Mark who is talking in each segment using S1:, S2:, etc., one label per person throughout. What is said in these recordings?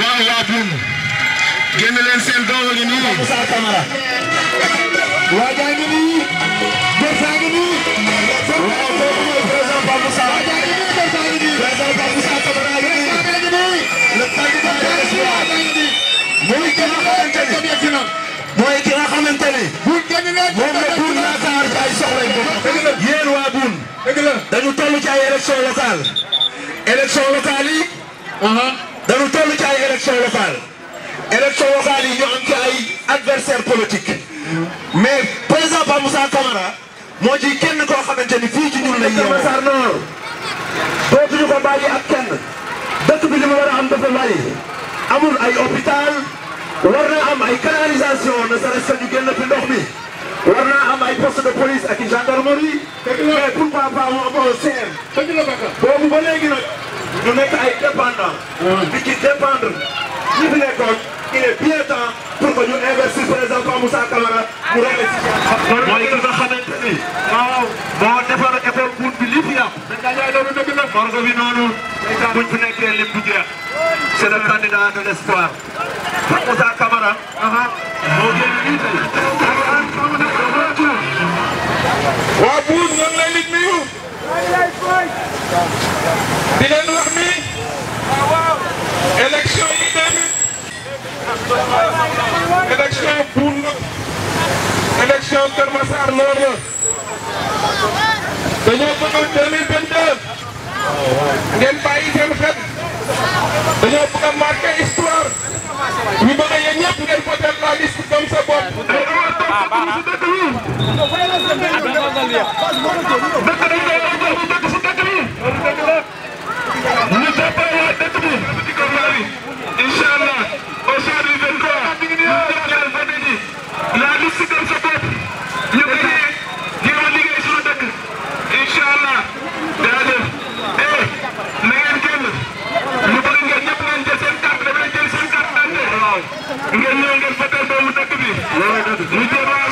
S1: waaw waa Boune génn leen seen doom gi nii
S2: Moussa Camara waa jaa ngi nii Bersa ngi nii waaw kooku mooy président Pape Moussa waa jaa ngi nii Bersa ngi nii président Pape Moussa Camara ngi nii le candidat de l'espoir mooy ki nga xamante ni mooy ki nga xamante ni moom la Boune yaakaar ci ay soxla yi yéen waa Boune dañu toll ci ay élection locale yi dañu toll ci ay élection locale yi ñu am ci ay adversaire politique mais président Pape Moussa Camara moo ci kenn koo xamante ni fii ci ñun lay yeewoo Massar Nord dootuñu ko bàyyi ak kenn dëkk bi li mu war a am dafa bari amul ay hôpital war na am ay canalisation ne serait-ce que ñu génn fi ndox mi war naa am ay poste de police ak i gendarmerie mais pourquoi pas mu am un CM boobu ba léegi nag ñu nekk ay dépendant di ci dépendre ñi fi nekkoon il est bien temps pour que ñu investir président Pape Moussa Camara mu régler situation mooy ki nga xamante ni waaw boo defar école Boune bi li fi yàqu morgue bi noonu buñ fi nekkee lépp du jeex c'est le candidat de l'espoir Pape Moussa Camara moo génn nii tey
S1: waa Boune ñoo ngi leen di nuyu di leen wax ni élection yi tamit élection Boune la élection Kër Massar Nord la dañoo bëgg 2022 ngeen bàyyi seen xel dañoo bëgg a marqué histoire ñu bëgg a yéen ñëpp ngeen voté la liste comme sa bopp. ñu jàppale waa dëkk bi di ko mari incha allah au soir du 23 ñu jël voté ji la liste comme sa bopp ñu gagné jéem a liggéey suñu dëkk incha allah jaajëf na ngeen génn ñu bëri ngeen ñëpp ngeen jël seen carte dafay jël seen carte d'identité waaw ngeen ñëw ngeen voté doomu dëkk bi ñu jéem a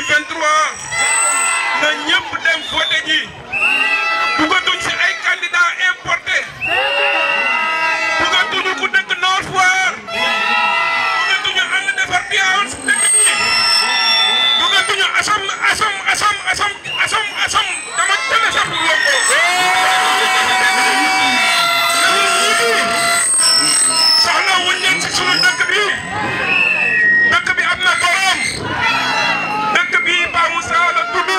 S1: 2023 na ñëpp dem voté ji bëggatuñ ci ay candidats importés bëggatuñu ku dëkk Nord Foire bëggatuñu ànd defar Tivaouane si dëkk bi bëggatuñu asam dama tënk sax lu yomb soxla wuñ leen ci sunu dëkk bi am na borom dëkk bi Ba Moussa la tudd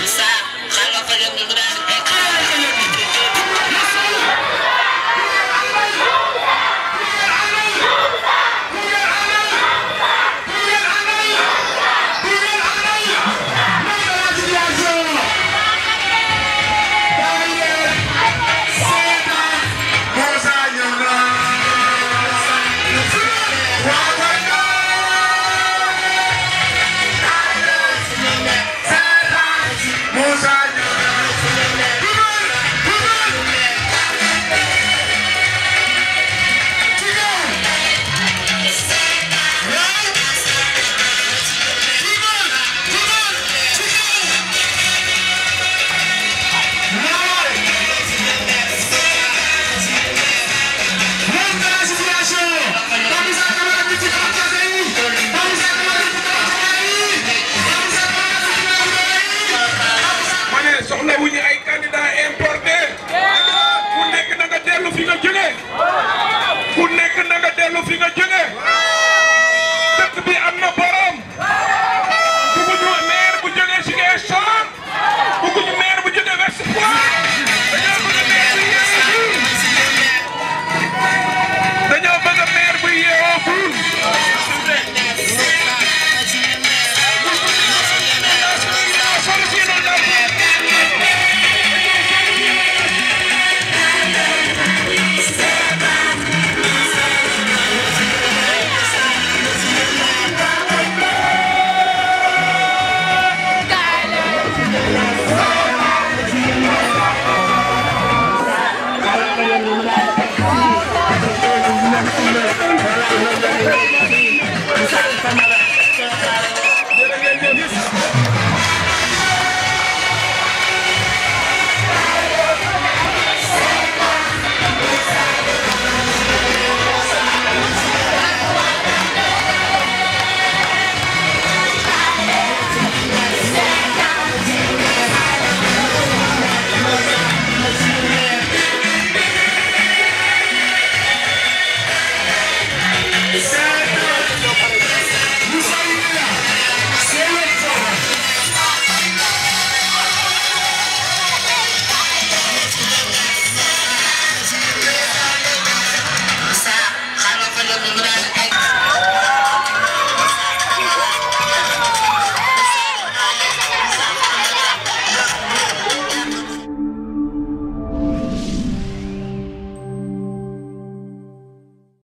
S3: Ça,